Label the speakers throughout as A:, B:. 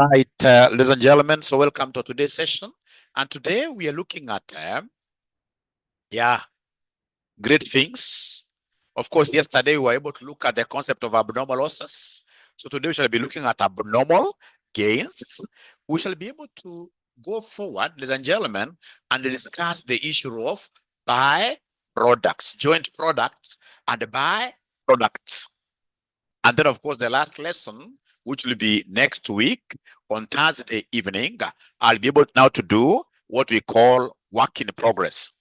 A: Right, ladies and gentlemen, so welcome to today's session. And today we are looking at, great things. Of course, yesterday we were able to look at the concept of abnormal losses. So today we shall be looking at abnormal gains. We shall be able to go forward, ladies and gentlemen, and discuss the issue of by-products, joint products and by-products. And then, of course, the last lesson, which will be next week on Thursday evening, I'll be able now to do what we call work in progress.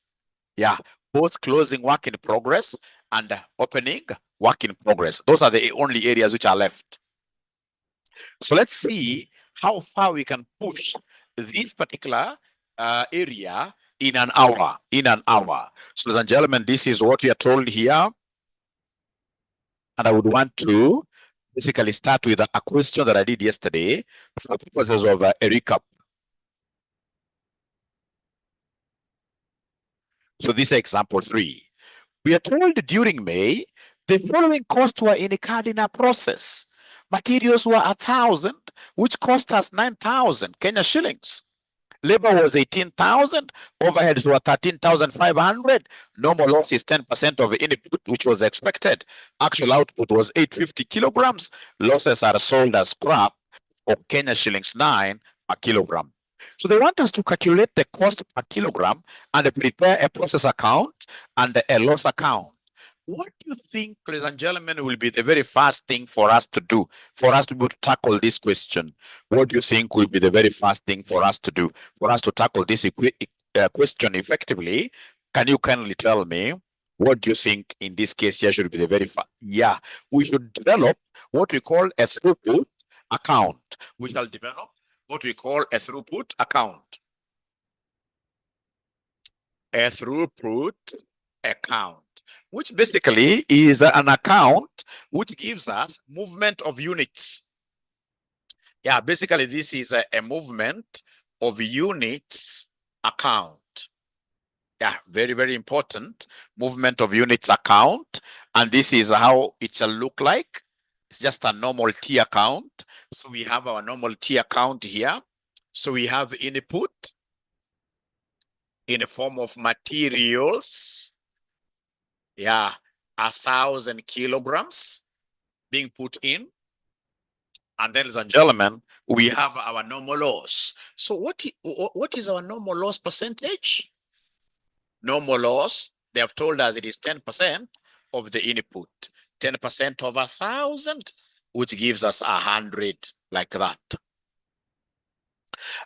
A: Yeah, both closing work in progress and opening work in progress. Those are the only areas which are left. So let's see how far we can push this particular area in an hour. So, ladies and gentlemen, this is what we are told here. And I would want to basically start with a question that I did yesterday for purposes of a recap. So this is example 3. We are told during May, the following costs were incurred in a process. Materials were 1,000, which cost us 9,000 Kenya shillings. Labor was 18,000, overheads were 13,500. Normal loss is 10% of the input, which was expected. Actual output was 850 kilograms. Losses are sold as scrap for Kenya shillings 9 per kilogram. So they want us to calculate the cost per kilogram and prepare a process account and a loss account. What do you think, ladies and gentlemen, will be the very first thing for us to do, for us to be able to tackle this question? What do you think will be the very first thing for us to do, for us to tackle this question effectively? Can you kindly tell me, what do you think in this case here should be the very first? Yeah, we should develop what we call a throughput account. We shall develop what we call a throughput account. A throughput account, which basically is an account which gives us movement of units. Yeah, basically this is a movement of units account. Yeah, very, very important. Movement of units account. And this is how it shall look like. It's just a normal T account. So we have our normal T account here. So we have input in the form of materials. Yeah, 1,000 kilograms being put in. And then, ladies and gentlemen, we have our normal loss. So what is our normal loss percentage? Normal loss, they have told us it is 10% of the input. 10% of 1,000, which gives us 100, like that.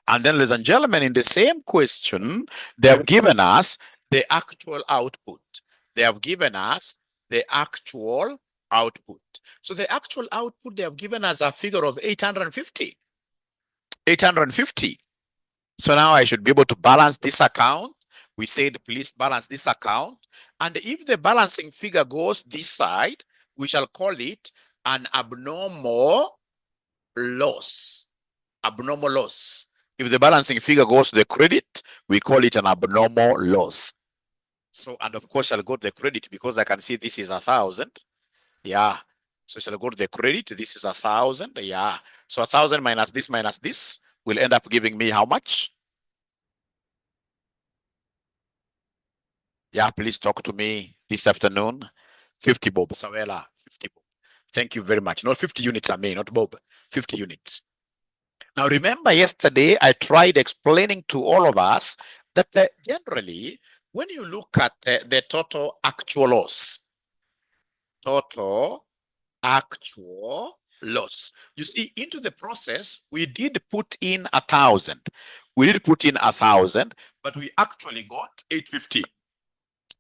A: And then, ladies and gentlemen, in the same question, they have given us the actual output. They have given us the actual output. So the actual output, they have given us a figure of 850. 850. So now I should be able to balance this account. We said, please balance this account. And if the balancing figure goes this side, we shall call it an abnormal loss. Abnormal loss. If the balancing figure goes to the credit, we call it an abnormal loss. So, and of course, I'll go to the credit because I can see this is 1,000. Yeah. So shall I go to the credit? This is 1,000. Yeah. So 1,000 minus this will end up giving me how much? Yeah, please talk to me this afternoon. 50 bob. Sawela, 50 bob. Thank you very much. Not 50 units, I mean, not bob. 50 units. Now, remember yesterday, I tried explaining to all of us that generally, when you look at the total actual loss, total actual loss, you see, into the process, we did put in 1,000. We did put in 1,000, but we actually got 850.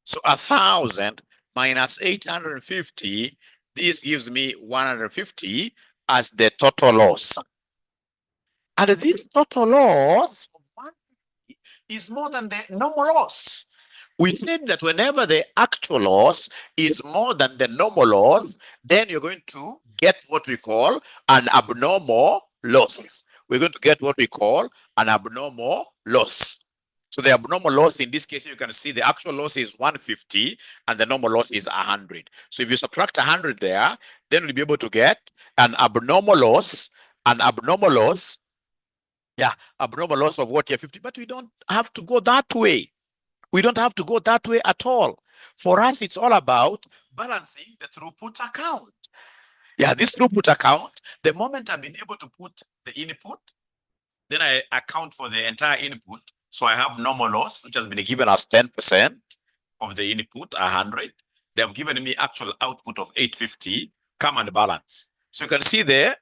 A: So 1,000 minus 850, this gives me 150 as the total loss. And this total loss of 150 is more than the normal loss. We said that whenever the actual loss is more than the normal loss, then you're going to get what we call an abnormal loss. We're going to get what we call an abnormal loss. So the abnormal loss in this case, you can see the actual loss is 150 and the normal loss is 100. So if you subtract 100 there, then we'll be able to get an abnormal loss Yeah, abnormal loss of what here 50, but we don't have to go that way. We don't have to go that way at all. For us, it's all about balancing the throughput account. Yeah, this throughput account, the moment I've been able to put the input, then I account for the entire input. So I have normal loss, which has been given as 10% of the input, 100. They have given me actual output of 850, come and balance. So you can see there,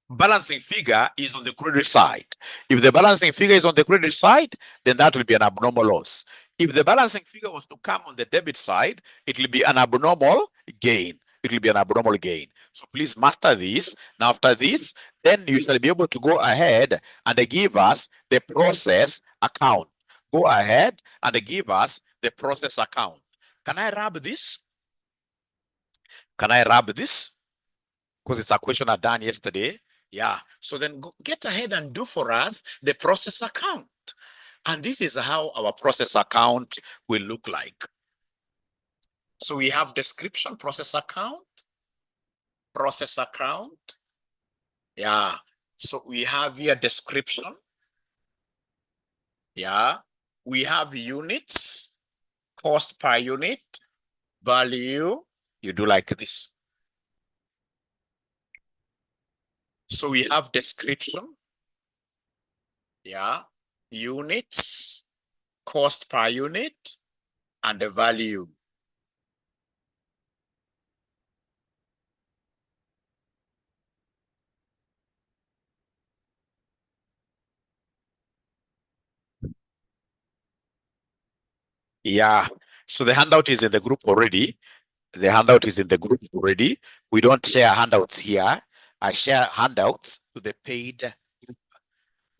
A: balancing figure is on the credit side. If the balancing figure is on the credit side, then that will be an abnormal loss. If the balancing figure was to come on the debit side, it will be an abnormal gain. It will be an abnormal gain. So please master this. Now, after this, then you shall be able to go ahead and give us the process account. Go ahead and give us the process account. Can I rub this? Can I rub this? Because it's a question I done yesterday. Yeah. So then go, get ahead and do for us the process account. And this is how our process account will look like. So we have description, process account. Yeah. So we have here description. Yeah. We have units, cost per unit, value. You do like this. So we have description. Yeah. Units, cost per unit, and the value. Yeah. So the handout is in the group already. The handout is in the group already. We don't share handouts here. I share handouts to the paid group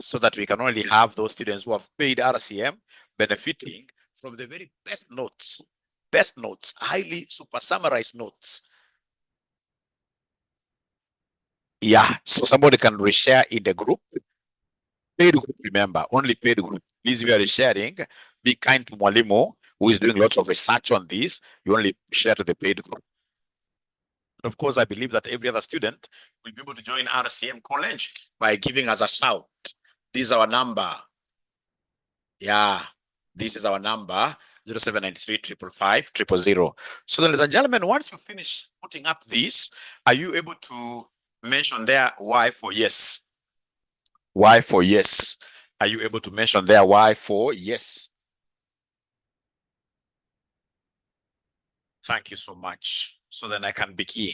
A: so that we can only have those students who have paid RCM benefiting from the very best notes, highly super summarized notes. Yeah. So somebody can reshare in the group. Paid group, remember, only paid group. Please, if you are sharing, be kind to Mwalimu, who is doing lots of research on this. You only share to the paid group. Of course, I believe that every other student will be able to join RCM College by giving us a shout. This is our number. Yeah, this is our number, 0793-555-000. So ladies and gentlemen, once you finish putting up this, are you able to mention there why for yes? Why for yes? Are you able to mention there why for yes? Thank you so much. So then I can begin.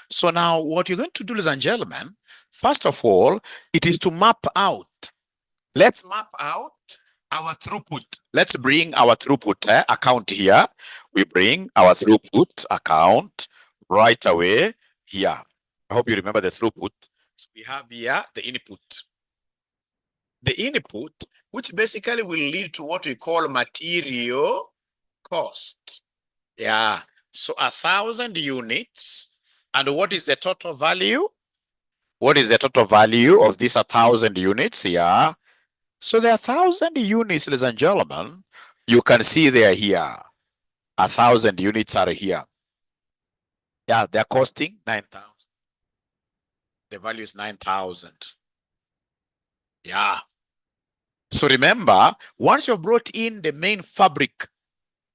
A: So now what you're going to do, ladies and gentlemen, first of all, it is to map out. Let's map out our throughput. Let's bring our throughput account here. We bring our throughput account right away here. I hope you remember the throughput. So we have here the input. The input, which basically will lead to what we call material cost. Yeah. So 1,000 units. And what is the total value? What is the total value of these 1,000 units? Yeah. So there are 1,000 units, ladies and gentlemen. You can see they are here. 1,000 units are here. Yeah, they're costing 9,000. The value is 9,000. Yeah. So remember, once you brought in the main fabric,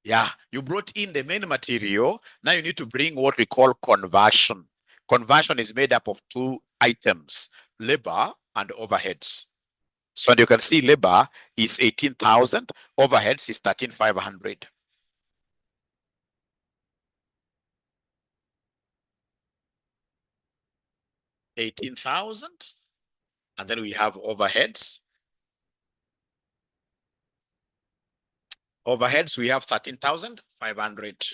A: yeah, you brought in the main material. Now you need to bring what we call conversion. Conversion is made up of two items, labor and overheads. So you can see labor is 18,000, overheads is 13,500. $18,000, and then we have overheads. Overheads, we have 13,500.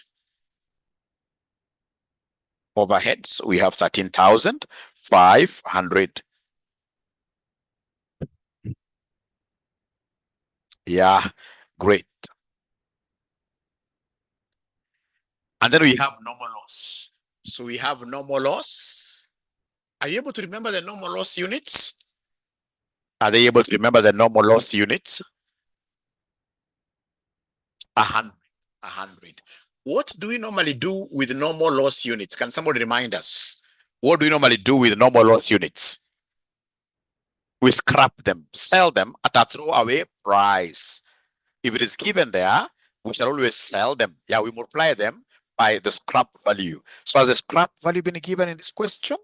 A: Overheads, we have 13,500. Yeah, great. And then we have normal loss. So we have normal loss. Are you able to remember the normal loss units? Are they able to remember the normal loss units? 100. 100. What do we normally do with normal loss units? Can somebody remind us? What do we normally do with normal loss units? we scrap them, sell them at a throwaway price. If it is given there, we shall always sell them. Yeah, we multiply them by the scrap value. So has the scrap value been given in this question?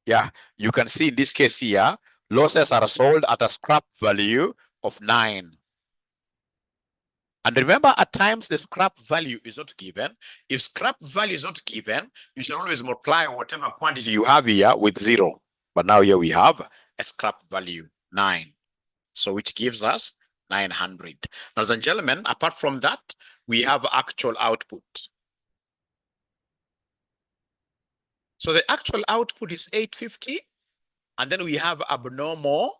A: Yeah, you can see in this case here, losses are sold at a scrap value of 9. And remember, at times the scrap value is not given. If scrap value is not given, you should always multiply whatever quantity you have here with 0. But now here we have a scrap value 9. So which gives us 900. Ladies and gentlemen, apart from that, we have actual output. So the actual output is 850. And then we have abnormal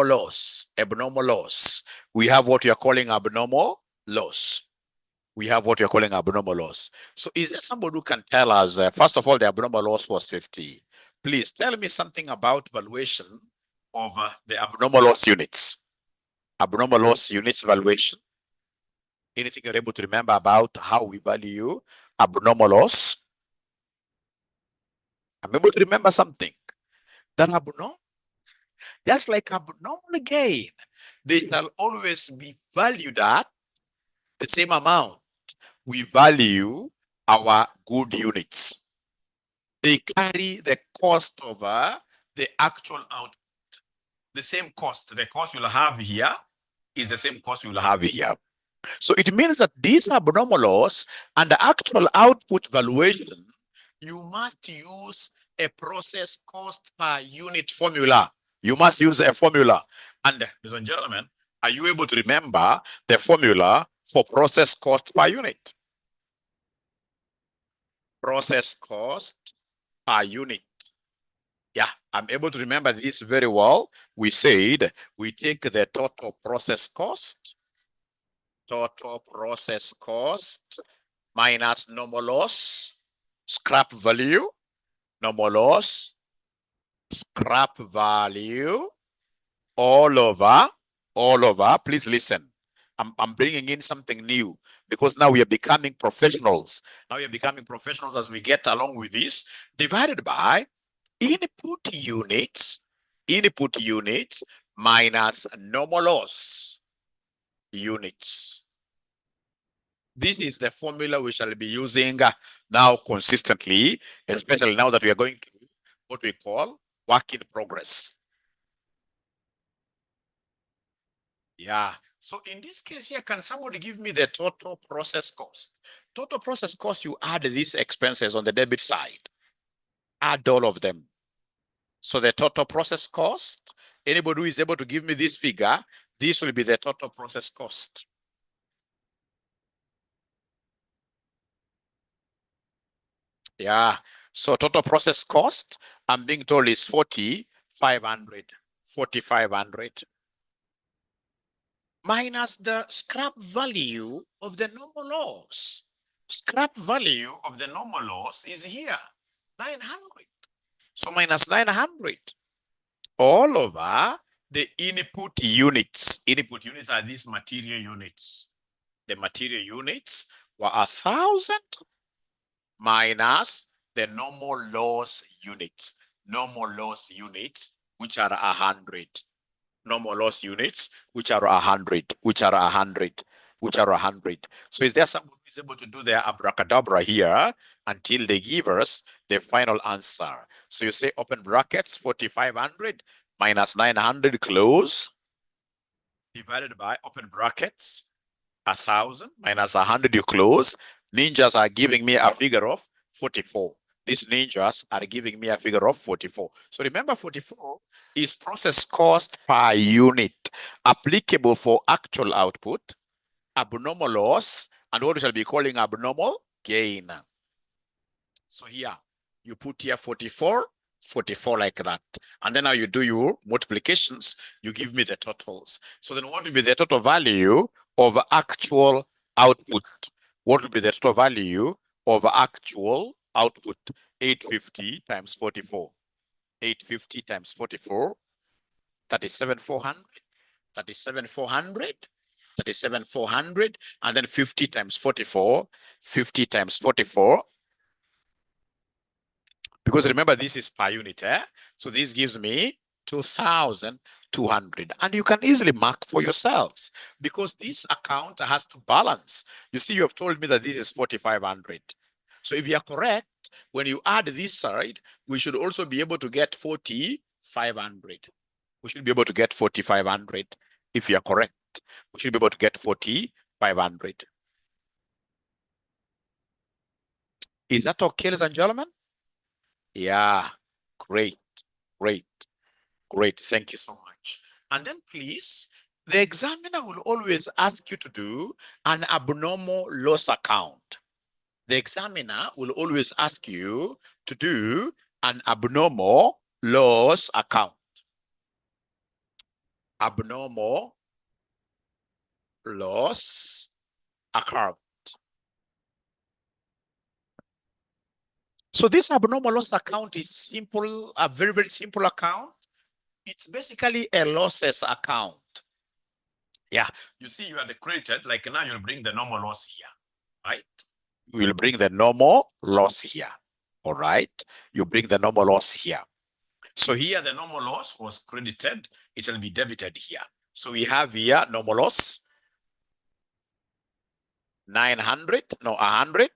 A: loss. Abnormal loss. We have what we are calling abnormal loss. We have what you're calling abnormal loss. So is there somebody who can tell us, first of all, the abnormal loss was 50. Please tell me something about valuation of the abnormal loss units. Abnormal loss units valuation. Anything you're able to remember about how we value abnormal loss? I'm able to remember something. That abnormal, just like abnormal gain, they shall always be valued at the same amount we value our good units. They carry the cost over the actual output. The same cost. The cost you'll have here is the same cost you'll have here. So it means that these abnormal loss and the actual output valuation, you must use a process cost per unit formula. You must use a formula. And ladies and gentlemen, are you able to remember the formula for process cost per unit? Process cost per unit. Yeah, I'm able to remember this very well. We said we take the total process cost minus normal loss, scrap value, normal loss, scrap value, all over. Please listen. I'm bringing in something new because now we are becoming professionals. Now we are becoming professionals as we get along with this, divided by input units minus normal loss units. This is the formula we shall be using now consistently, especially now that we are going to what we call work in progress. Yeah. So in this case here, can somebody give me the total process cost? Total process cost, you add these expenses on the debit side. Add all of them. So the total process cost, anybody who is able to give me this figure, this will be the total process cost. Yeah. So total process cost, I'm being told is 4,500. 4,500. Minus the scrap value of the normal loss. Scrap value of the normal loss is here, 900. So minus 900. All over the input units. Input units are these material units. The material units were 1,000 minus the normal loss units. Normal loss units, which are 100. Normal loss units, which are 100, which are 100. So is there someone who is able to do their abracadabra here until they give us the final answer? So you say open brackets, 4,500 minus 900 close, divided by open brackets, 1,000 minus 100 you close. Ninjas are giving me a figure of 44. These ninjas are giving me a figure of 44. So remember, 44 is process cost per unit, applicable for actual output, abnormal loss, and what we shall be calling abnormal gain. So here, you put here 44 like that. And then now you do your multiplications, you give me the totals. So then what will be the total value of actual output? What will be the total value of actual output? 850 times 44. 850 times 44, 37,400, 37,400, 37,400, and then 50 times 44, 50 times 44, Because remember, this is per unit, eh? So this gives me 2,200. And you can easily mark for yourselves because this account has to balance. You see, you have told me that this is 4,500. So if you are correct, when you add this side, we should also be able to get 4,500. We should be able to get 4,500. If you are correct, we should be able to get 4,500. Is that okay, ladies and gentlemen? Yeah, great, great, great. Thank you so much. And then please, the examiner will always ask you to do an abnormal loss account. The examiner will always ask you to do an abnormal loss account. Abnormal loss account. So this abnormal loss account is simple, a very, very simple account. It's basically a losses account. Yeah, you see, you are the credited, like now you'll bring the normal loss here, right? You will bring the normal loss here, all right? You bring the normal loss here. So here the normal loss was credited, it will be debited here. So we have here normal loss, 900, no, 100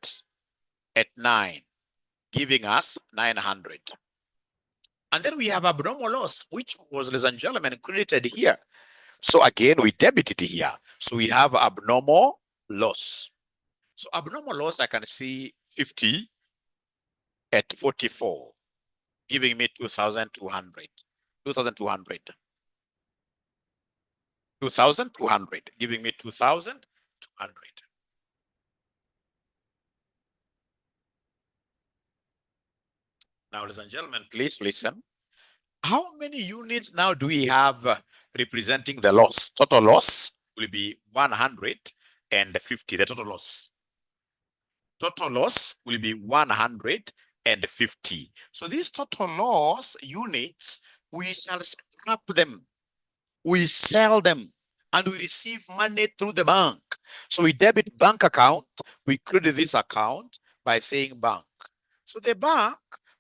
A: at 9, giving us 900. And then we have abnormal loss, which was, ladies and gentlemen, credited here. So again, we debit it here. So we have abnormal loss. So abnormal loss, I can see 50 at 44, giving me 2,200. 2,200. 2,200, giving me 2,200. Now, ladies and gentlemen, please listen. How many units now do we have representing the loss? Total loss will be 150, the total loss. Total loss will be 150. So these total loss units, we shall scrap them. We sell them and we receive money through the bank. So we debit bank account, we credit this account by saying bank. So the bank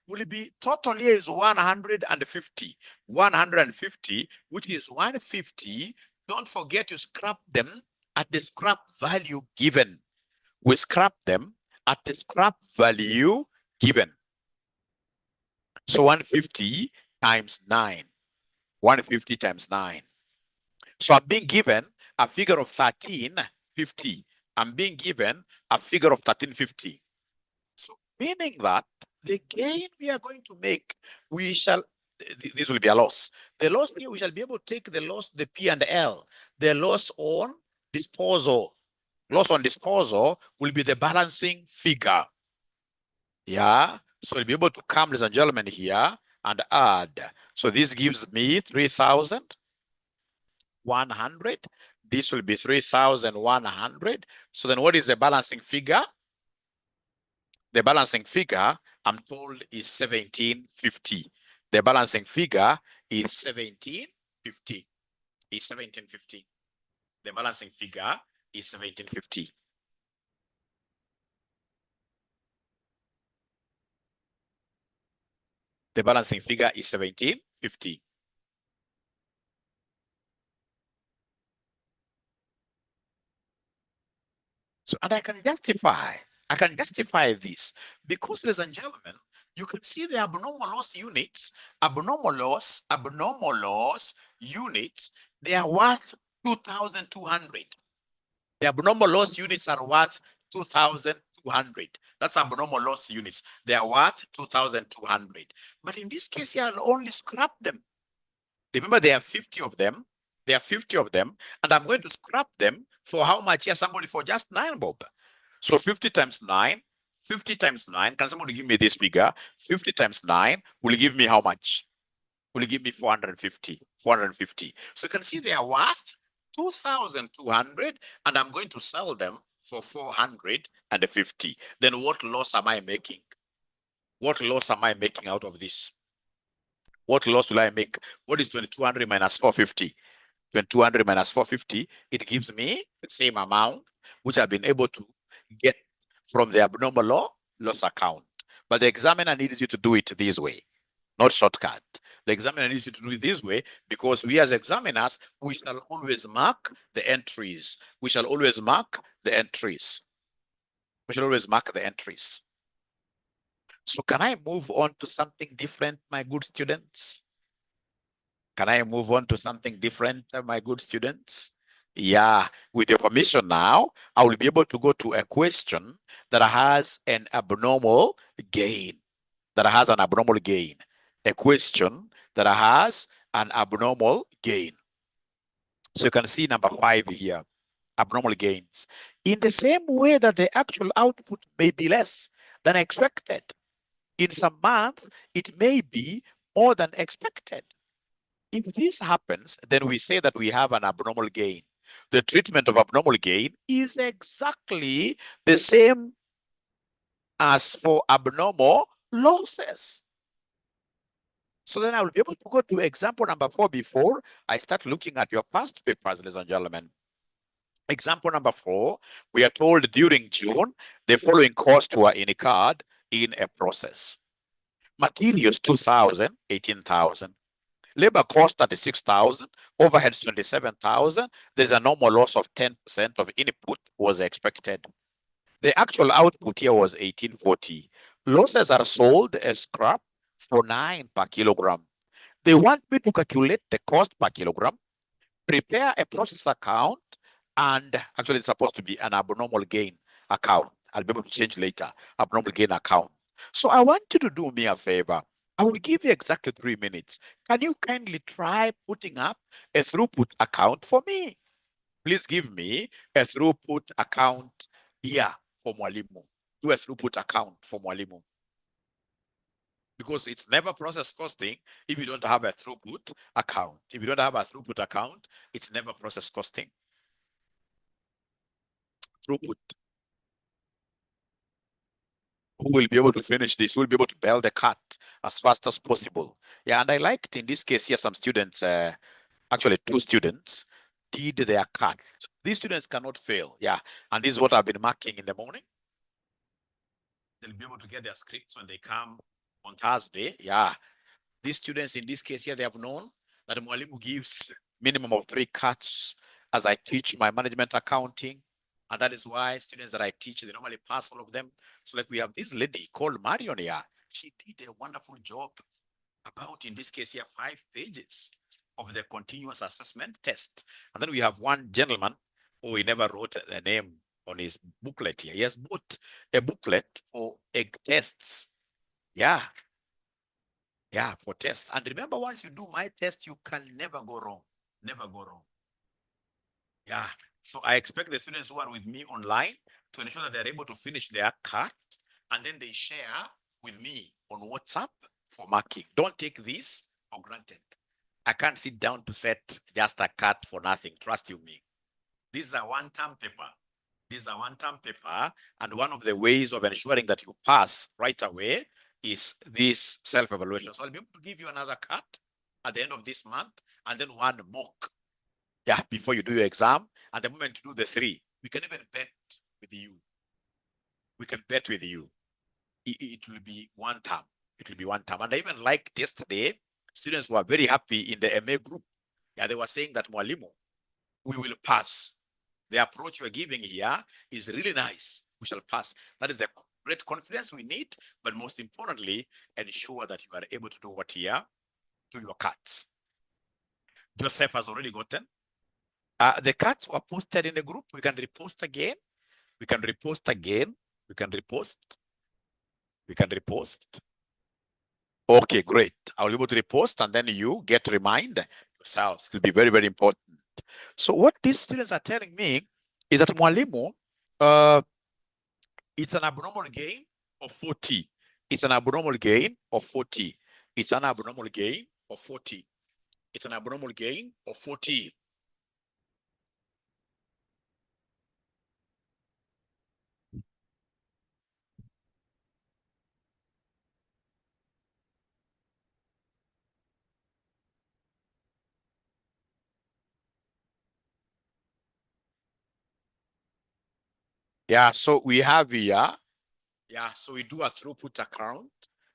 A: will be total here is 150. 150, which is 150. Don't forget to scrap them at the scrap value given. We scrap them at the scrap value given. So 150 times 9. 150 times 9. So I'm being given a figure of 1350. I'm being given a figure of 1350. So meaning that the gain we are going to make, we shall, this will be a loss. The loss here, we shall be able to take the loss, the P and L. The loss on disposal. Loss on disposal will be the balancing figure. Yeah, so we'll be able to come, ladies and gentlemen, here and add. So this gives me 3,100. This will be 3,100. So then what is the balancing figure? The balancing figure, I'm told, is 1,750. The balancing figure is 1,750. Is 1,750. The balancing figure is 1,750. The balancing figure is 1,750. So, and I can justify this because, ladies and gentlemen, you can see the abnormal loss units, abnormal loss units, they are worth 2,200. The abnormal loss units are worth 2,200. That's abnormal loss units. They are worth 2,200. But in this case, I'll only scrap them. Remember, there are 50 of them. There are 50 of them. And I'm going to scrap them for how much here? Somebody for just 9 bob. So 50 times 9, 50 times 9. Can somebody give me this figure? 50 times 9 will give me how much? Will give me 450. 450. So you can see they are worth 2,200 and I'm going to sell them for 450. Then what loss am I making? What loss am I making out of this? What loss will I make? What is 2,200 minus 450? 2,200 minus 450, it gives me the same amount which I've been able to get from the abnormal loss account. But the examiner needs you to do it this way, not shortcut. The examiner needs you to do it this way because we as examiners, we shall always mark the entries. We shall always mark the entries. We shall always mark the entries. So can I move on to something different, my good students? Can I move on to something different, my good students? Yeah, with your permission now, I will be able to go to a question that has an abnormal gain. That has an abnormal gain. A question that has an abnormal gain. So you can see number 5 here, abnormal gains. In the same way that the actual output may be less than expected. In some months, it may be more than expected. If this happens, then we say that we have an abnormal gain. The treatment of abnormal gain is exactly the same as for abnormal losses. So then I will be able to go to example number 4 before I start looking at your past papers, ladies and gentlemen. Example number 4, we are told during June, the following costs were incurred in a process. Materials 2,000, 18,000. Labor cost 36,000, overheads 27,000. There's a normal loss of 10% of input was expected. The actual output here was 1840. Losses are sold as scrap for 9 per kilogram. They want me to calculate the cost per kilogram, prepare a process account, and actually it's supposed to be an abnormal gain account. I'll be able to change later, abnormal gain account. So I want you to do me a favor. I will give you exactly 3 minutes. Can you kindly try putting up a throughput account for me? Please give me a throughput account here for Mwalimu. Do a throughput account for Mwalimu. Because it's never process costing if you don't have a throughput account. If you don't have a throughput account, it's never process costing. Throughput. Who will be able to finish this? Who will be able to bail the cat as fast as possible? Yeah, and I liked in this case here some students, actually 2 students, did their cut. These students cannot fail. Yeah, and this is what I've been marking in the morning. They'll be able to get their scripts when they come on Thursday. Yeah, these students in this case here, they have known that Mwalimu gives minimum of 3 cuts as I teach my management accounting. And that is why students that I teach, they normally pass all of them. So like we have this lady called Marion here. She did a wonderful job about, in this case here, 5 pages of the continuous assessment test. And then we have one gentleman who he never wrote the name on his booklet here. He has bought a booklet for egg tests. Yeah. Yeah, for tests. And remember, once you do my test, you can never go wrong. Never go wrong. Yeah. So I expect the students who are with me online to ensure that they're able to finish their cut and then they share with me on WhatsApp for marking. Don't take this for granted. I can't sit down to set just a cut for nothing. Trust you me. This is a one-term paper. This is a one-term paper. And one of the ways of ensuring that you pass right away is this self-evaluation. So I'll be able to give you another cut at the end of this month and then one mock. Yeah, before you do your exam. And the moment you do the 3, we can even bet with you. We can bet with you. It will be one term. It will be one term. And I even liked yesterday, students were very happy in the MA group. Yeah, they were saying that Mwalimu, we will pass. The approach we're giving here is really nice. We shall pass. That is the great confidence we need, but most importantly, ensure that you are able to do what here? Do your cuts. Joseph has already gotten. The cuts were posted in the group. We can repost again. We can repost again. We can repost. We can repost. Okay, great. I'll be able to repost and then you get remind yourselves. It will be very, very important. So what these students are telling me is that Mwalimu, it's an abnormal gain of 40. It's an abnormal gain of 40. It's an abnormal gain of 40. It's an abnormal gain of 40. Yeah, so we have here Yeah, so we do a throughput account.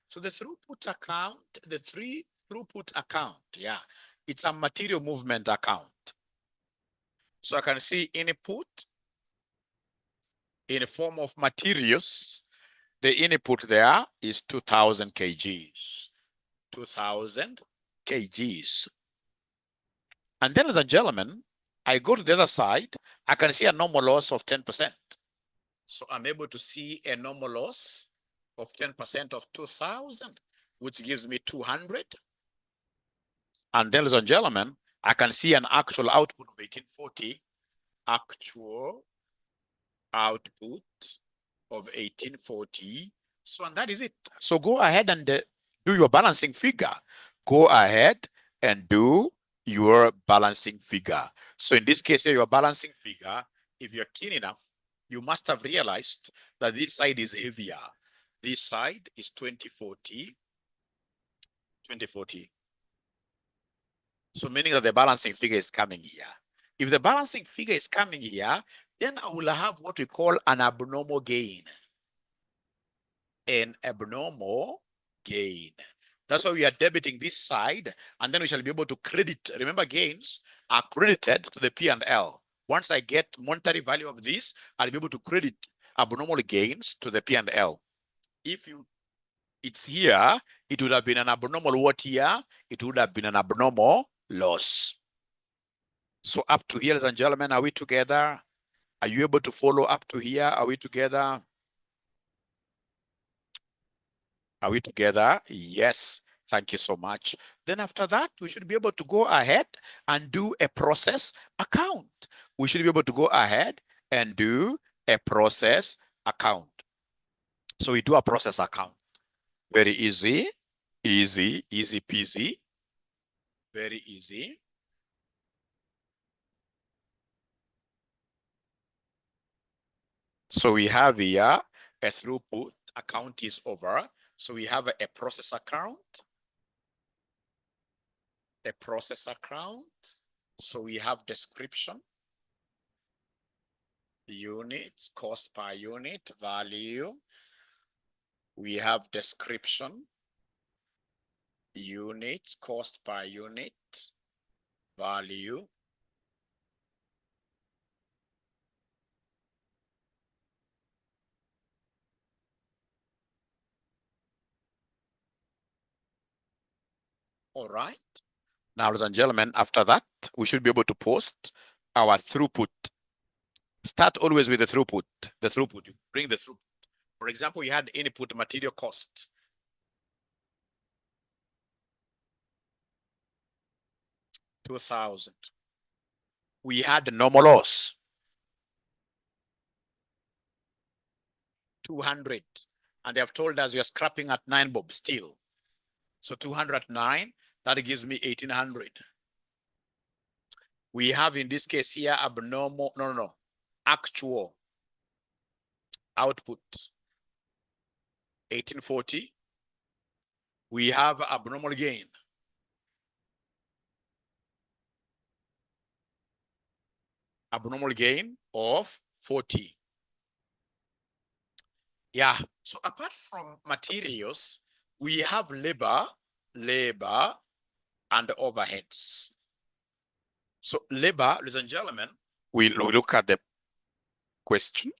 A: So the throughput account, throughput account, yeah, it's a material movement account. So I can see input in the form of materials. The input there is 2000 kgs. 2000 kgs. And then, ladies and gentlemen, I go to the other side, I can see a normal loss of 10%. So I'm able to see a normal loss of 10% of 2000, which gives me 200. And then, ladies and gentlemen, I can see an actual output of 1840, actual output of 1840. So, and that is it. So go ahead and do your balancing figure. Go ahead and do your balancing figure. So in this case, your balancing figure, if you're keen enough, you must have realized that this side is heavier. This side is 2040, 2040. So meaning that the balancing figure is coming here. If the balancing figure is coming here, then I will have what we call an abnormal gain. An abnormal gain. That's why we are debiting this side, and then we shall be able to credit. Remember, gains are credited to the P&L. Once I get monetary value of this, I'll be able to credit abnormal gains to the P&L. If it's here, it would have been an abnormal what here? It would have been an abnormal loss. So up to here, ladies and gentlemen, are we together? Are you able to follow up to here? Are we together? Are we together? Yes. Thank you so much. Then after that, we should be able to go ahead and do a process account. We should be able to go ahead and do a process account. So we do a process account. Very easy, easy peasy. Very easy. So we have here a throughput account is over. So we have a process account. A process account. So we have description, units, cost per unit, value. We have description, units, cost per unit, value. All right. Now, ladies and gentlemen, after that, we should be able to post our throughput. Start always with the throughput. The throughput, you bring the throughput. For example, we had input material cost. $2,000. We had normal loss. 200. And they have told us we are scrapping at 9 bob still. So 209, that gives me 1800. We have in this case here abnormal, actual output, 1840. We have abnormal gain. Abnormal gain of 40. Yeah, so apart from materials, we have labor, and overheads. So labor, ladies and gentlemen, we look at the question.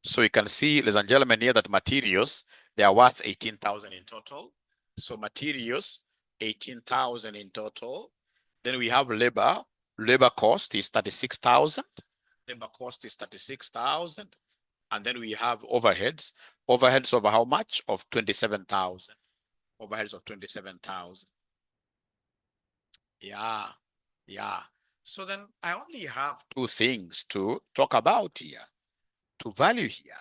A: So you can see, ladies and gentlemen, here that materials, they are worth 18,000 in total. So materials, 18,000 in total. Then we have labor. Labor cost is 36,000. Labor cost is 36,000. And then we have overheads. Overheads over how much? Of 27,000. Overheads of 27,000. Yeah. So then I only have two things to talk about here, to value here.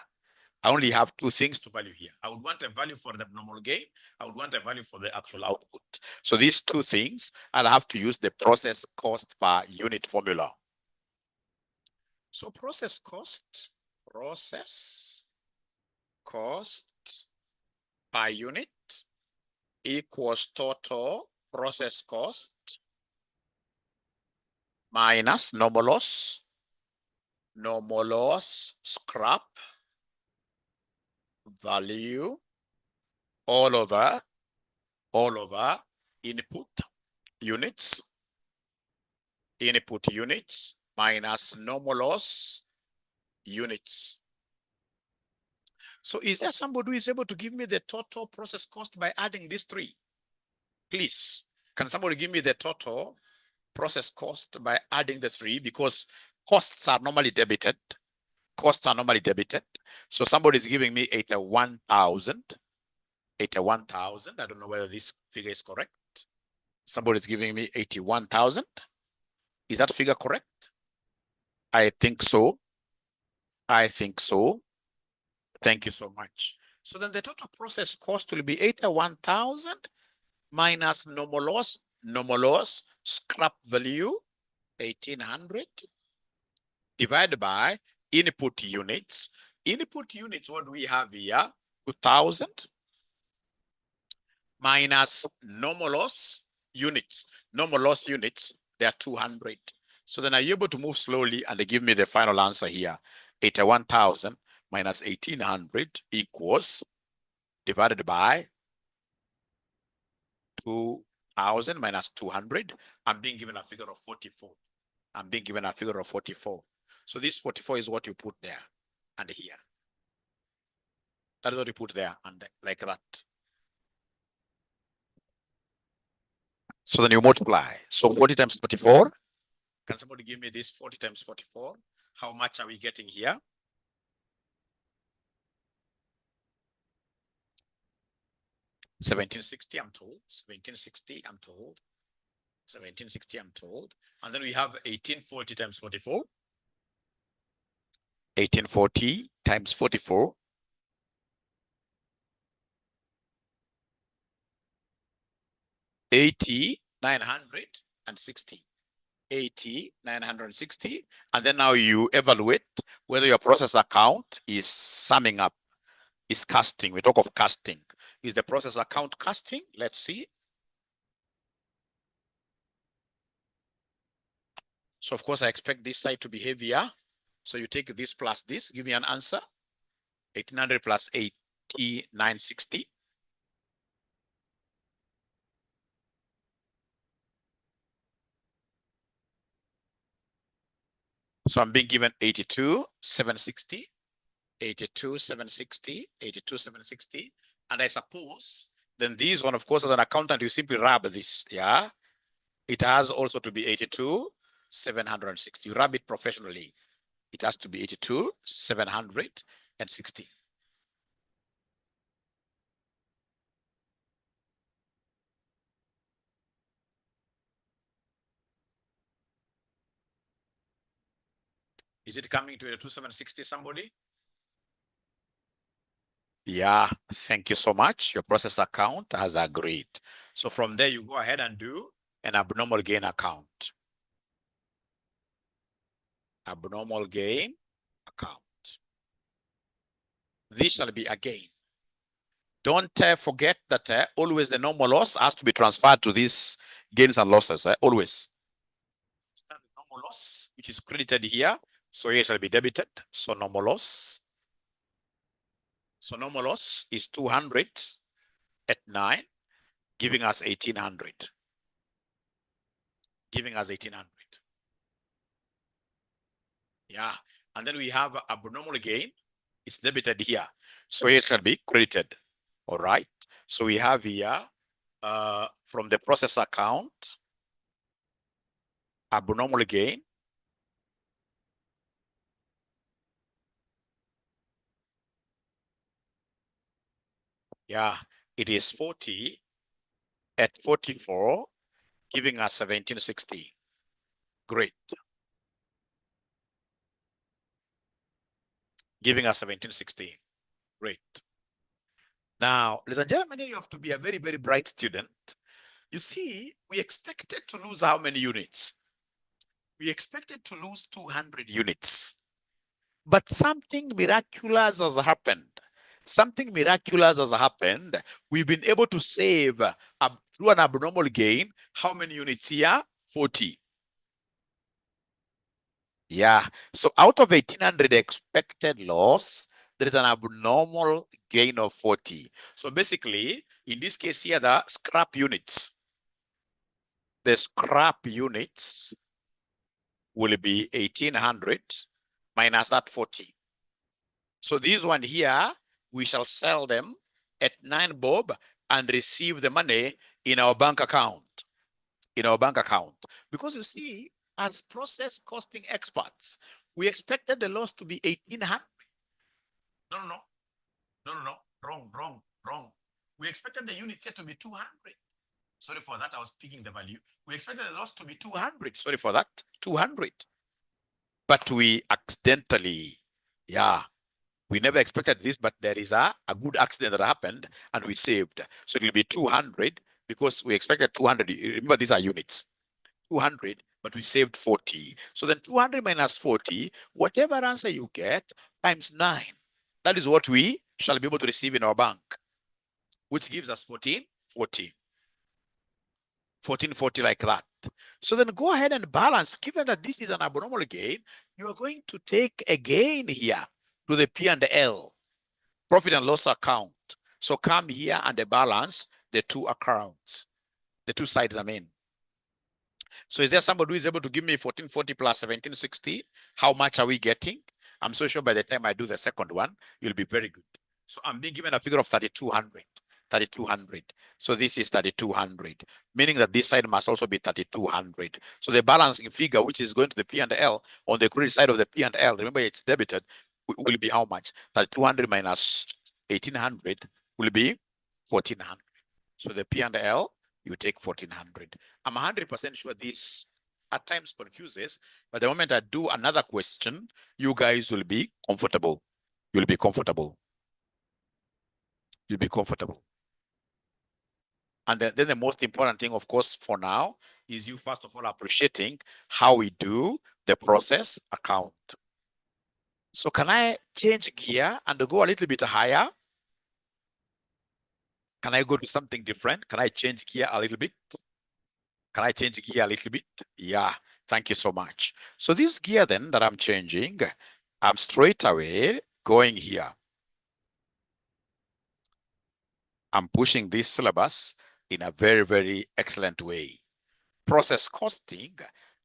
A: I only have two things to value here. I would want a value for the normal gain. I would want a value for the actual output. So these two things, I'll have to use the process cost per unit formula. So process cost per unit equals total process cost minus normal loss scrap value all over input units minus normal loss units. So is there somebody who is able to give me the total process cost by adding these three? Please, can somebody give me the total process cost by adding the three? Because costs are normally debited. So somebody is giving me 81,000. 81,000. I don't know whether this figure is correct. Somebody is giving me 81,000. Is that figure correct? I think so. Thank you so much. So then the total process cost will be 81,000 minus normal loss, scrap value, 1,800, divided by input units. Input units, what do we have here? 2,000 minus normal loss units. Normal loss units, they are 200. So then are you able to move slowly and give me the final answer here? 81,000 minus 1,800 equals divided by 2,000 minus 200. I'm being given a figure of 44. So this 44 is what you put there and here. That is what you put there and like that. So then you multiply. So 40 times 44. Can somebody give me this 40 times 44? How much are we getting here? 1760, I'm told. 1760, I'm told. 1760, I'm told. And then we have 1840 times 44. 1840 times 44. 80,960. 80,960. And then now you evaluate whether your process account is summing up, is casting. We talk of casting. Is the process account casting? Let's see. So of course I expect this side to be heavier. So you take this plus this, give me an answer. 1,800 plus 80,960. So I'm being given 82,760, 82,760, 82,760. And I suppose then this one, of course, as an accountant, you simply rub this, yeah? It has also to be 82,760. You rub it professionally. It has to be 82,760. Is it coming to 82,760, somebody? Yeah, thank you so much. Your process account has agreed. So from there, you go ahead and do an abnormal gain account. Abnormal gain account. This shall be a gain. Don't forget that always the normal loss has to be transferred to these gains and losses, always. Start with normal loss, which is credited here. So here shall be debited. So normal loss. So normal loss is 200 at 9, giving us 1,800. Giving us 1,800. Yeah. And then we have abnormal gain. It's debited here. So it shall be credited. All right. So we have here from the process account, abnormal gain. Yeah, it is 40 at 44, giving us 1760. Great. Giving us 1760. Great. Now, ladies and gentlemen, you have to be a very, very bright student. You see, we expected to lose how many units? We expected to lose 200 units. But something miraculous has happened. Something miraculous has happened. We've been able to save through an abnormal gain. How many units here? 40. Yeah. So out of 1800 expected loss, there is an abnormal gain of 40. So basically, in this case here, the scrap units will be 1800 minus that 40. So this one here, we shall sell them at 9 bob and receive the money in our bank account. Because you see, as process costing experts, we expected the loss to be 1800. No. Wrong. We expected the unit here to be 200. Sorry for that, I was picking the value. We expected the loss to be 200. Sorry for that, 200. But we accidentally, we never expected this, but there is a good accident that happened and we saved. So it will be 200 because we expected 200. Remember, these are units. 200, but we saved 40. So then 200 minus 40, whatever answer you get, times 9. That is what we shall be able to receive in our bank, which gives us 1440. 1440 like that. So then go ahead and balance. Given that this is an abnormal gain, you are going to take a gain here to the P&L, profit and loss account. So come here and balance the two accounts, the two sides, I mean. So is there somebody who is able to give me 1440 plus 1760? How much are we getting? I'm so sure by the time I do the second one, you'll be very good. So I'm being given a figure of 3200. 3200. So this is 3200, meaning that this side must also be 3200. So the balancing figure, which is going to the P&L on the credit side of the P&L, remember it's debited, will be how much? 3200 minus 1800 will be 1400. So the P&L, you take 1400. I'm 100% sure this at times confuses, but the moment I do another question, you guys will be comfortable. You'll be comfortable. You'll be comfortable. And then the most important thing, of course, for now, is you first of all appreciating how we do the process account. So can I change gear and go a little bit higher? Can I go to something different? Can I change gear a little bit? Can I change gear a little bit? Yeah, thank you so much. So this gear then that I'm changing, I'm straight away going here. I'm pushing this syllabus in a very, very excellent way. Process costing,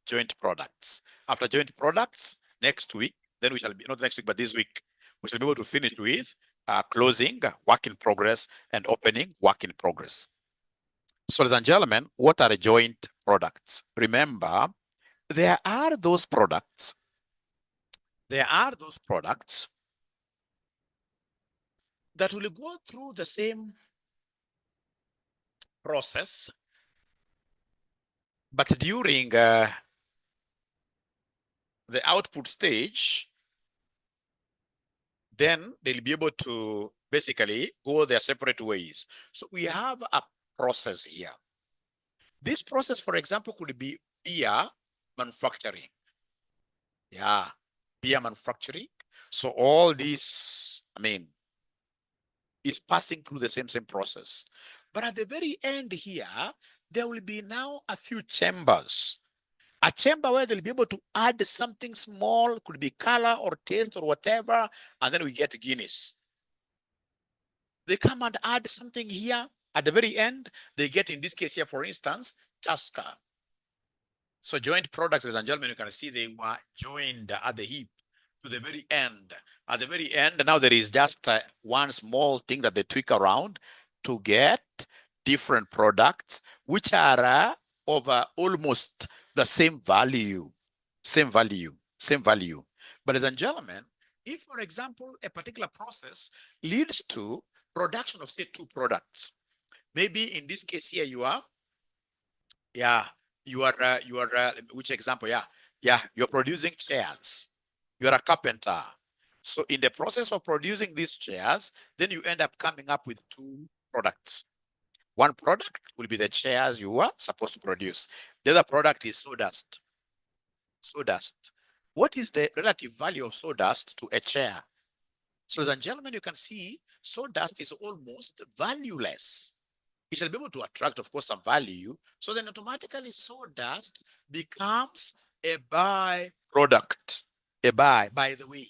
A: joint products. After joint products, next week, then we shall be, not next week, but this week, we shall be able to finish with closing, work in progress, and opening, work in progress. So ladies and gentlemen, what are joint products? Remember, there are those products that will go through the same process, but during the output stage, then they'll be able to basically go their separate ways. So we have a process here. This process, for example, could be beer manufacturing. Yeah, beer manufacturing. So all this, is passing through the same process. But at the very end here, there will be now a few chambers. A chamber where they'll be able to add something small, could be color or taste or whatever, and then we get Guinness. They come and add something here. At the very end, they get, in this case here, for instance, Tusker. So joint products, ladies and gentlemen, you can see they were joined at the hip to the very end. At the very end, now there is just one small thing that they tweak around to get different products, which are of almost the same value. But ladies and gentlemen, if, for example, a particular process leads to production of, say, 2 products, maybe in this case here, which example? You're producing chairs. You're a carpenter. So in the process of producing these chairs, then you end up coming up with 2 products. One product will be the chairs you were supposed to produce. The other product is sawdust. What is the relative value of sawdust to a chair? So, ladies and gentlemen, you can see sawdust is almost valueless. It shall be able to attract, of course, some value. So then automatically sawdust becomes a byproduct. A by the way,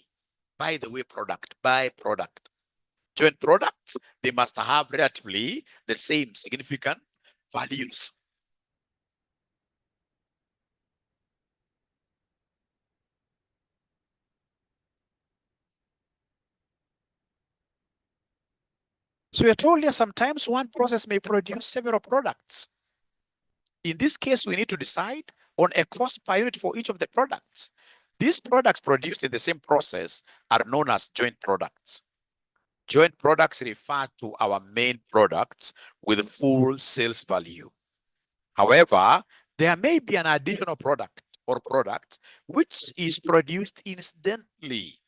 A: product, byproduct. Joint products, they must have relatively the same significant values. So we are told here sometimes one process may produce several products. In this case, we need to decide on a cost per unit for each of the products. These products produced in the same process are known as joint products. Joint products refer to our main products with full sales value. However, there may be an additional product or product which is produced incidentally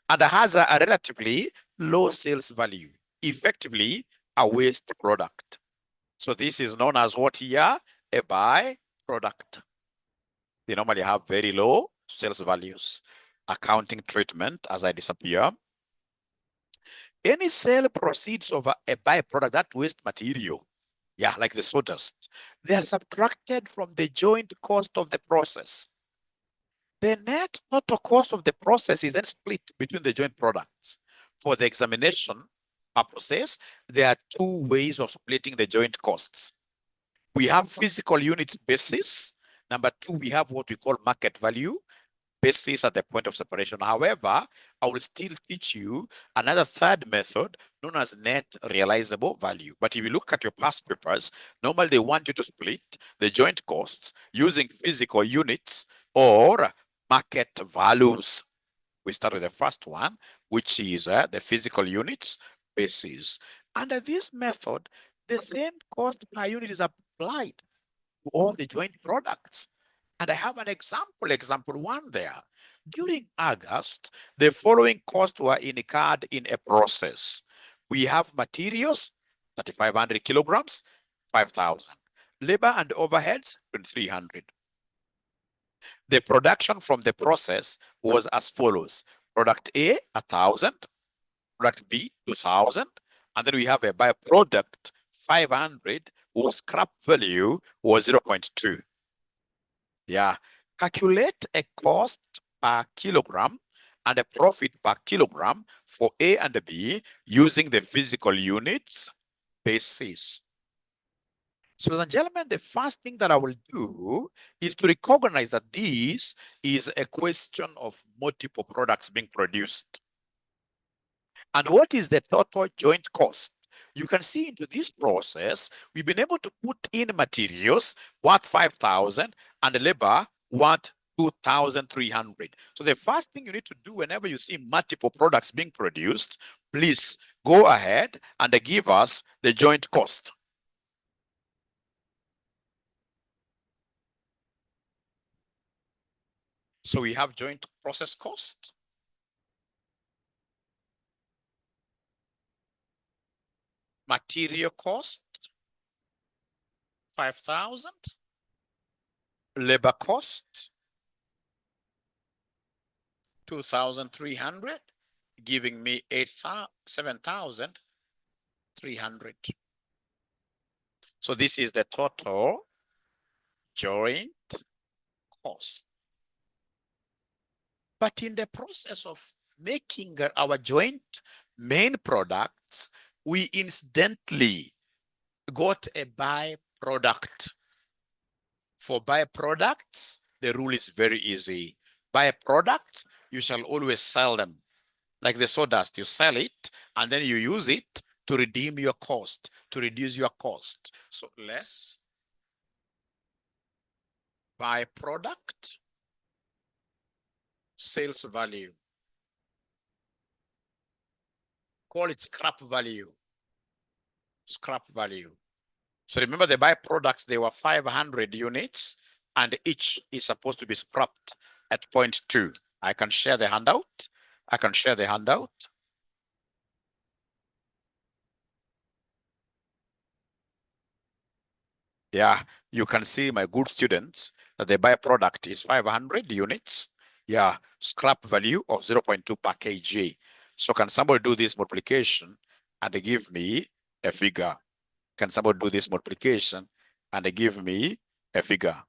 A: and has a relatively low sales value, effectively a waste product. So this is known as what here? A byproduct. They normally have very low sales values. Accounting treatment as I disappear. Any sale proceeds of a byproduct, that waste material, yeah, like the sawdust, they are subtracted from the joint cost of the process. The net total cost of the process is then split between the joint products. For the examination purposes, there are two ways of splitting the joint costs. We have physical units basis. Number two, we have what we call market value basis at the point of separation. However, I will still teach you another third method known as net realizable value. But if you look at your past papers, normally they want you to split the joint costs using physical units or market values. We start with the first one, which is the physical units basis. Under this method, the same cost per unit is applied to all the joint products. And I have an example one there. During August, the following costs were incurred in a process. We have materials, 3,500 kilograms, 5,000. Labor and overheads, 2,300. The production from the process was as follows. Product A, 1,000. Product B, 2,000. And then we have a byproduct, 500, whose scrap value was 0.2. Yeah. Calculate a cost per kilogram and a profit per kilogram for A and B using the physical units basis. So, ladies and gentlemen, the first thing that I will do is to recognize that this is a question of multiple products being produced. And what is the total joint cost? You can see into this process, we've been able to put in materials worth 5,000 and labor worth 2,300. So the first thing you need to do whenever you see multiple products being produced, please go ahead and give us the joint cost. So we have joint process cost. Material cost, 5,000. Labor cost, 2,300, giving me 7,300. So this is the total joint cost. But in the process of making our joint main products, we incidentally got a byproduct. For byproducts, the rule is very easy. Byproducts, you shall always sell them. Like the sawdust, you sell it and then you use it to redeem your cost, to reduce your cost. So less byproduct sales value. Call it scrap value. Scrap value. So remember the byproducts, they were 500 units and each is supposed to be scrapped at 0.2. I can share the handout. I can share the handout. Yeah, you can see, my good students, that the byproduct is 500 units. Yeah, scrap value of 0.2 per kg. So can somebody do this multiplication and give me a figure? Can somebody do this multiplication and give me a figure?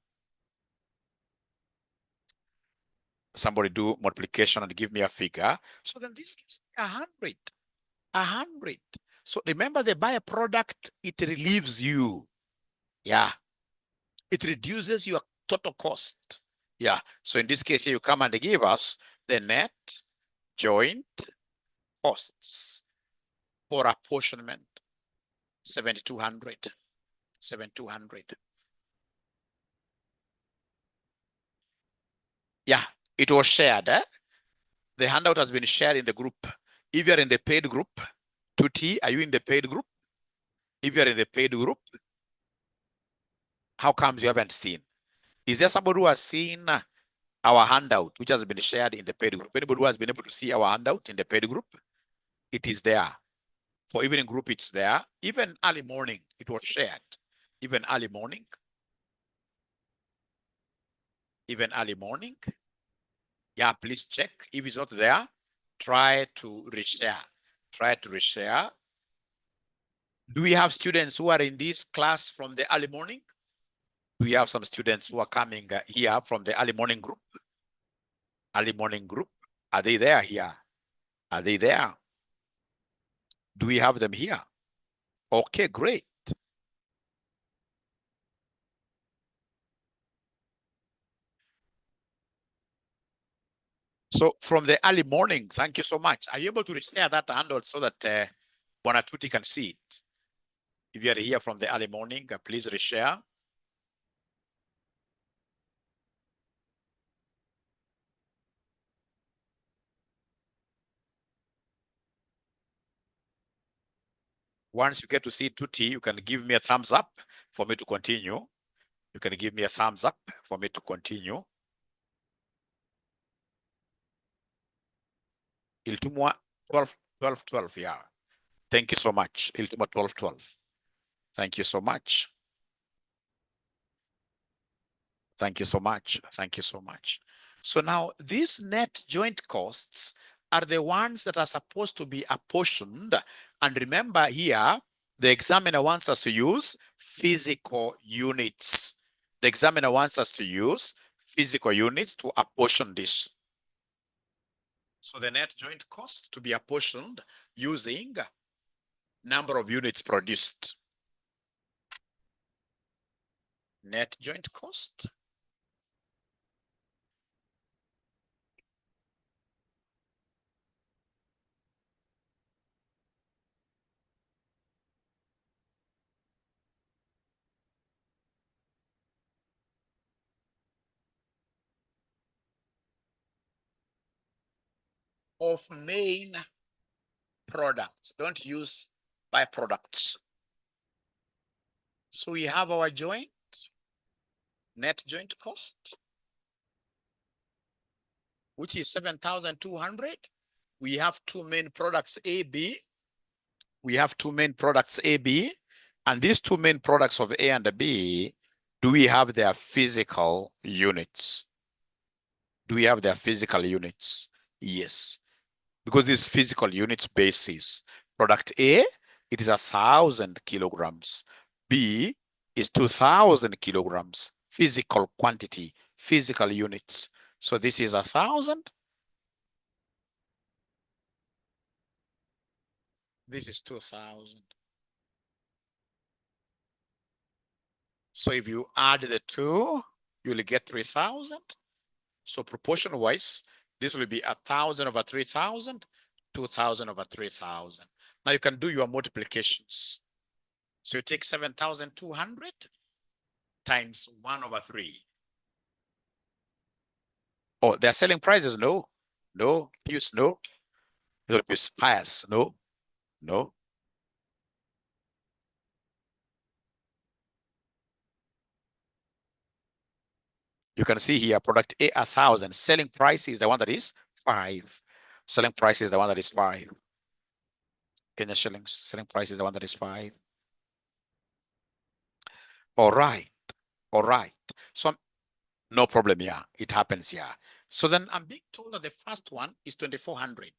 A: Somebody do multiplication and give me a figure. So then this gives me 100. 100. So remember, the byproduct, it relieves you. Yeah. It reduces your total cost. Yeah. So in this case, you come and give us the net joint costs for apportionment, 7,200. 7,200. Yeah, it was shared. The handout has been shared in the group. If you're in the paid group, 2T, are you in the paid group? If you're in the paid group, how comes you haven't seen? Is there somebody who has seen our handout, which has been shared in the paid group? Anybody who has been able to see our handout in the paid group? It is there. For evening group, it's there. Even early morning, it was shared. Even early morning. Even early morning. Yeah, please check. If it's not there, try to reshare. Try to reshare. Do we have students who are in this class from the early morning? Do we have some students who are coming here from the early morning group? Early morning group. Are they there here? Are they there? Do we have them here? Okay, great. So from the early morning, thank you so much. Are you able to share that handle so that Bonatuti can see it? If you are here from the early morning, please reshare. Once you get to see Tuti, you can give me a thumbs up for me to continue. You can give me a thumbs up for me to continue. Iltumwa 12, 12, 12, yeah. Thank you so much. Iltumwa 12, 12. Thank you so much. Thank you so much. Thank you so much. So now these net joint costs are the ones that are supposed to be apportioned. And remember here, the examiner wants us to use physical units. The examiner wants us to use physical units to apportion this. So the net joint cost to be apportioned using number of units produced. Net joint cost. Of main products. Don't use byproducts. So we have our joint, net joint cost, which is 7,200. We have two main products, A, B. We have two main products, A, B. And these two main products of A and B, do we have their physical units? Do we have their physical units? Yes. Because this physical units basis, product A, it is 1,000 kilograms. B is 2,000 kilograms, physical quantity, physical units. So this is 1,000. This is 2,000. So if you add the two, you will get 3,000. So proportion wise, this will be 1,000 over 3,000, 2,000 over 3,000. Now you can do your multiplications. So you take 7,200 times 1 over 3. Oh, they're selling prices? No. No. Use no. It'll be bias. No. No. You can see here, product A 1,000. Selling price is the one that is 5. Selling price is the one that is 5. Kenya shillings. Selling price is the one that is 5. All right. All right. So no problem here. It happens here. So then I'm being told that the first one is 2,400.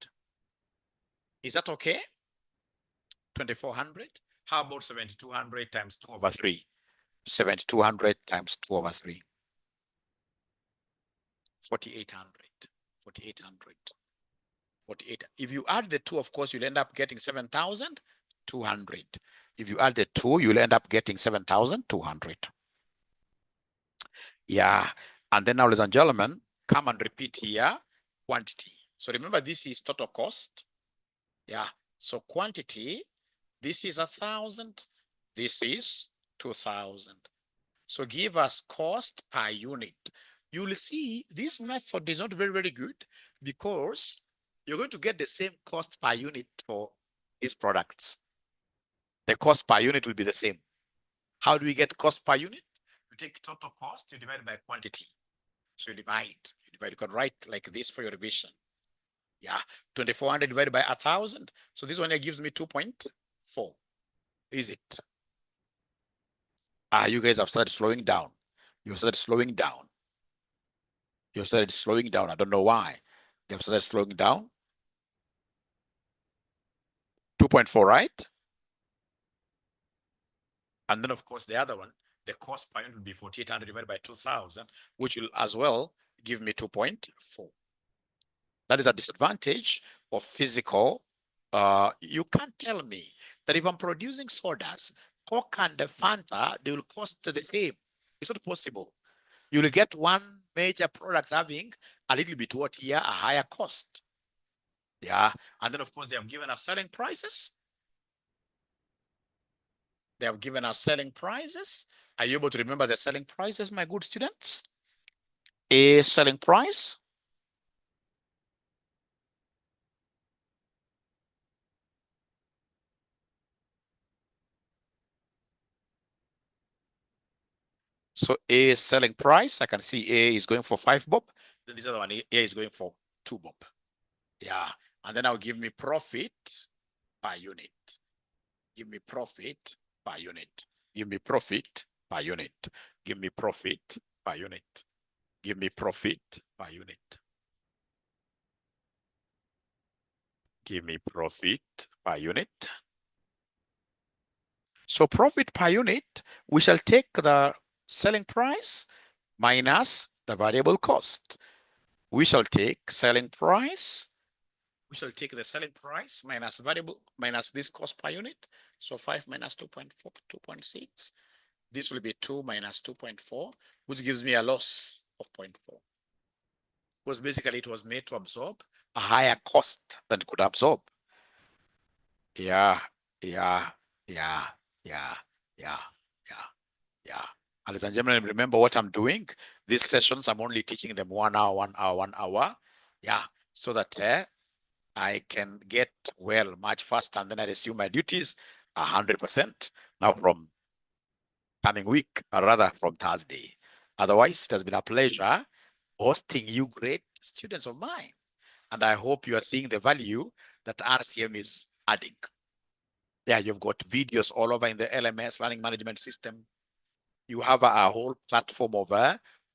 A: Is that okay? 2,400. How about 7,200 times 2 over 3? 7,200 times 2 over 3. 4,800. 4,800. 48. If you add the 2, of course, you'll end up getting 7,200. If you add the 2, you'll end up getting 7,200. Yeah. And then now, ladies and gentlemen, come and repeat here quantity. So remember, this is total cost. Yeah. So quantity, this is 1,000. This is 2,000. So give us cost per unit. You will see this method is not very, very good because you're going to get the same cost per unit for these products. The cost per unit will be the same. How do we get cost per unit? You take total cost, you divide by quantity. So you divide. You can write like this for your revision. Yeah, 2,400 divided by 1,000. So this one here gives me 2.4. Is it? You guys have started slowing down. You started slowing down. You started slowing down. I don't know why. They've started slowing down. 2.4, right? And then, of course, the other one, the cost per unit will be 4,800 divided by 2,000, which will as well give me 2.4. That is a disadvantage of physical. You can't tell me that if I'm producing sodas, Coke and Fanta, they will cost the same. It's not possible. You will get one major product having a little bit what here, a higher cost. Yeah. And then, of course, they have given us selling prices. They have given us selling prices. Are you able to remember the selling prices, my good students? A selling price. So A selling price, I can see A is going for 5 bob. Then this other one, A is going for 2 bob. Yeah. And then I'll give me profit per unit. Give me profit per unit. Give me profit per unit. Give me profit per unit. Give me profit per unit. Give me profit per unit. So profit per unit, we shall take the selling price minus the variable cost. We shall take selling price. We shall take the selling price minus variable minus this cost per unit. So 5 minus 2.4, 2.6. This will be 2 minus 2.4, which gives me a loss of 0.4. Because basically it was made to absorb a higher cost than it could absorb. Yeah. And ladies and gentlemen, remember what I'm doing. These sessions, I'm only teaching them 1 hour, 1 hour, 1 hour. Yeah, so that I can get well much faster, and then I resume my duties 100% now from coming week, or rather from Thursday. Otherwise, it has been a pleasure hosting you great students of mine. And I hope you are seeing the value that RCM is adding. Yeah, you've got videos all over in the LMS, Learning Management System. You have a whole platform of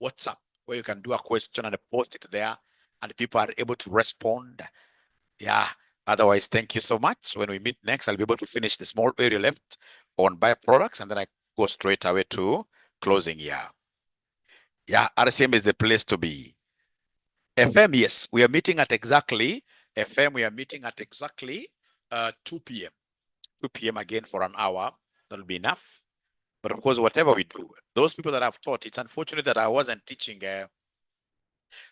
A: WhatsApp where you can do a question and post it there, and people are able to respond. Yeah. Otherwise, thank you so much. When we meet next, I'll be able to finish the small area left on byproducts, and then I go straight away to closing. Yeah. RCM is the place to be. FM, yes, we are meeting at exactly 2 p.m. 2 p.m. again for an hour. That'll be enough. But of course, whatever we do, those people that I've taught, it's unfortunate that I wasn't teaching the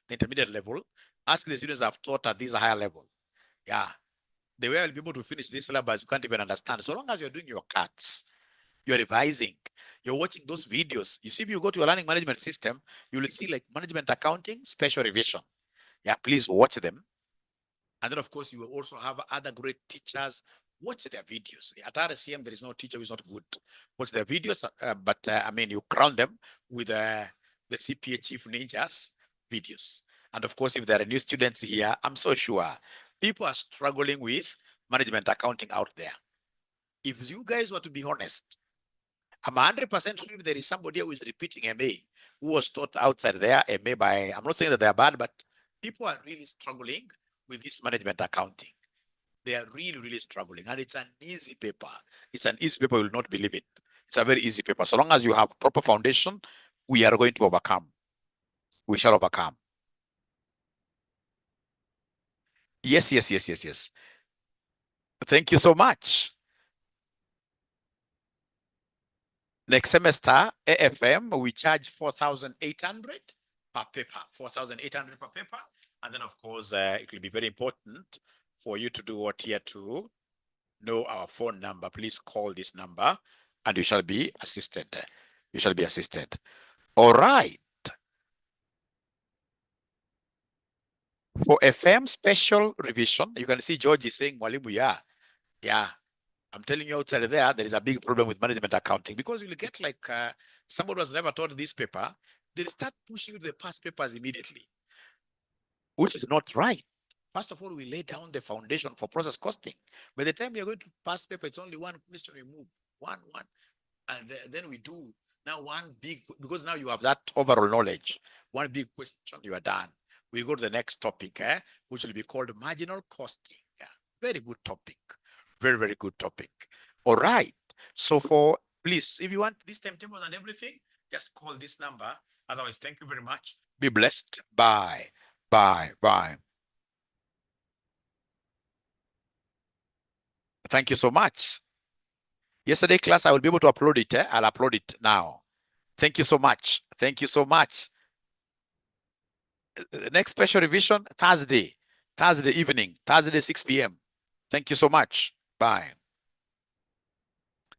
A: intermediate level. Ask the students I've taught at this higher level. Yeah. The way I'll be able to finish this syllabus, you can't even understand. So long as you're doing your cuts, you're revising, you're watching those videos. You see, if you go to your learning management system, you will see like management accounting, special revision. Yeah, please watch them. And then, of course, you will also have other great teachers. Watch their videos. At RCM, there is no teacher who is not good. Watch their videos, but I mean, you crown them with the CPA Chief Ninjas videos. And of course, if there are new students here, I'm so sure people are struggling with management accounting out there. If you guys were to be honest, I'm 100% sure if there is somebody who is repeating MA who was taught outside there, MA by, I'm not saying that they're bad, but people are really struggling with this management accounting. They are really, really struggling. And it's an easy paper. It's an easy paper, you will not believe it. It's a very easy paper. So long as you have proper foundation, we are going to overcome. We shall overcome. Yes, yes, yes, yes, yes. Thank you so much. Next semester, AFM, we charge 4,800 per paper, 4,800 per paper. And then, of course, it will be very important for you to do what here to know our phone number. Please call this number and you shall be assisted. You shall be assisted. All right. For FM special revision, you can see George is saying, Mwalimu, yeah. I'm telling you outside there is a big problem with management accounting because you'll get like somebody who has never taught this paper, they'll start pushing you the past papers immediately, which is not right. First of all, we lay down the foundation for process costing. By the time you're going to pass paper, it's only one question we move, one. And then we do now one big, because now you have that overall knowledge, one big question, you are done. We go to the next topic, which will be called marginal costing. Very good topic. Very, very good topic. All right. So please, if you want these timetables and everything, just call this number. Otherwise, thank you very much. Be blessed. Bye. Bye. Bye. Thank you so much. Yesterday class, I will be able to upload it. I'll upload it now. Thank you so much. Thank you so much. Next special revision, Thursday evening, Thursday, 6 p.m. Thank you so much. Bye.